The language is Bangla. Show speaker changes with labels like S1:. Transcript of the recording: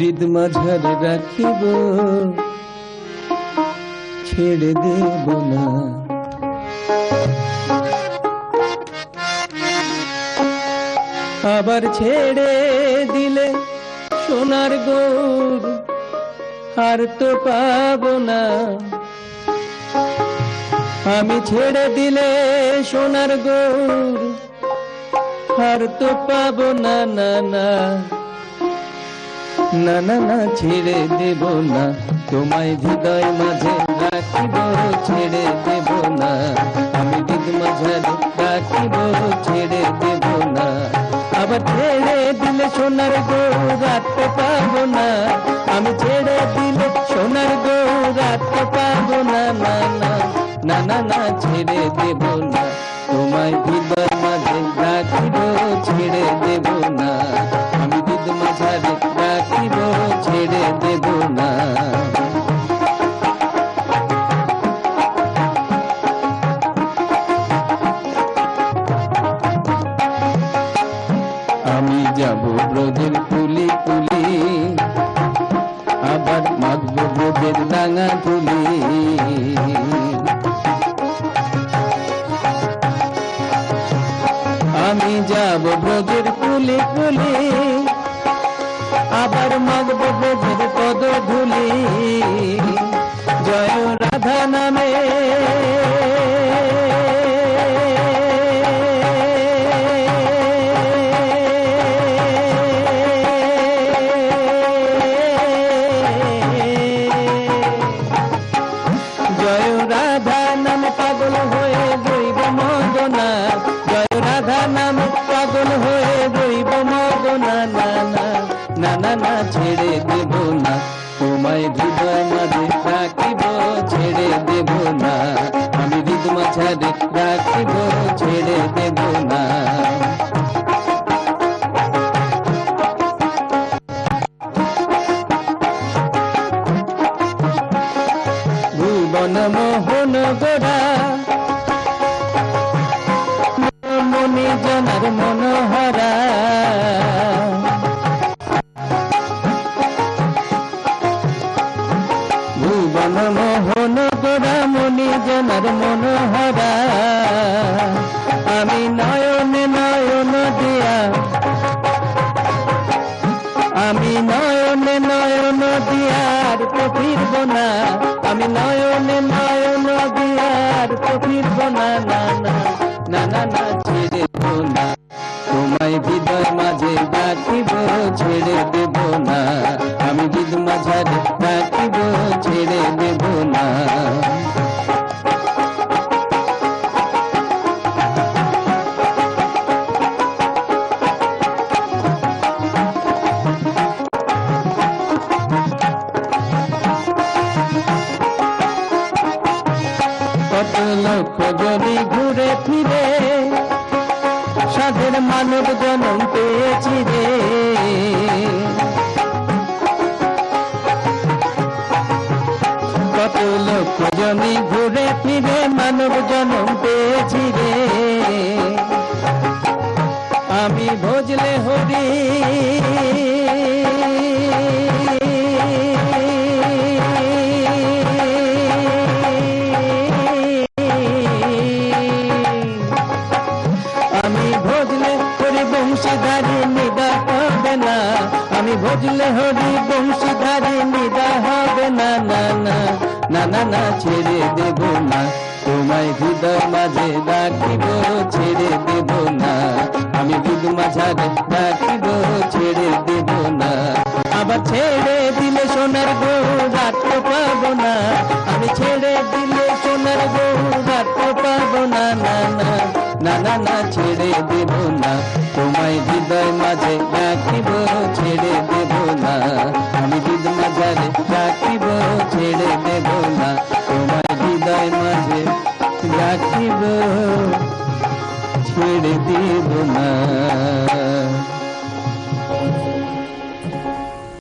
S1: হৃদ মাঝারে রাখিব, ছেড়ে দেব না। আবার ছেড়ে দিলে সোনার গৌর আর তো পাবো না। আমি ছেড়ে দিলে সোনার গৌর আর তো পাবো না। না না না না না, ছেড়ে দেব না, তোমায় হৃদয় মাঝে রাখিব, ছেড়ে দেব না। আমি হৃদ মাঝারে রাখিব, ছেড়ে দেব না। আবার ছেড়ে দিলে সোনার গৌর আর তো পাবো না। আমি ছেড়ে দিলে সোনার গৌর আর তো পাবো না। না না না না না, ছেড়ে দেব না, তোমায় হৃদয় মাঝে রাখিব, ছেড়ে দেব না। আমি হৃদ মাঝারে রাখিব, ছেড়ে দেব না। আমি যাব ব্রজের কুলি কুলি, আবার মাগব ব্রজের ডাঙা তুলি। আমি যাব ব্রজের কুলি কুলি, আবার মাগব ব্রজের পদ ধুলি। জয় রাধা নামে পাগল হয়ে রইব মগনা। জয় রাধা নাম পাগল হয়ে রইব মগনা। না না না না না, ছেড়ে দেব না, তোমায় হৃদয় মাঝে রাখিব, ছেড়ে দেব না। আমি হৃদ মাঝারে রাখিব, ছেড়ে দেব না। ভুবন মোহন গোরা মনি জনার মনোহরা। ভুবন মোহন গোরা মনি জনার মনোহরা। আমি নয়নে নয়ন দিয়া, আমি নয়নে নয়ন দিয়ার তো ফিরব না। আমি নয়নে নয়ন দিয়ার তো ফিরব না। না না না না না, ছেড়ে দেব না, তোমায় হৃদয় মাঝে রাখিব, ছেড়ে দেব না। আমি হৃদ মাঝারে রাখিব, ছেড়ে দেব না। কত লক্ষ যদি ঘুরে ফিরে সাধের মানব জন্ম পেয়েছি রে। কত লক্ষ জনি ঘুরে ফিরে মানব জন্ম পেয়েছি রে। আমি ভজলে হরি বংশীধারী নিদা হবে না। আমি ভজলে হরি বংশীধারী নিদা হবে না। না না না না না, ছেড়ে দেব না, তোমায় হৃদয় মাঝে রাখিব, ছেড়ে দেব না। আমি হৃদ মাঝারে রাখিব, ছেড়ে দেব না। আবার ছেড়ে দিলে সোনার গৌর আর তো পাবো না। আমি ছেড়ে দিলে সোনার গৌর আর তো পাবো না। না না না না না, ছেড়ে দেব না, তোমায় হৃদয় মাঝে রাখিব, ছেড়ে দেব না।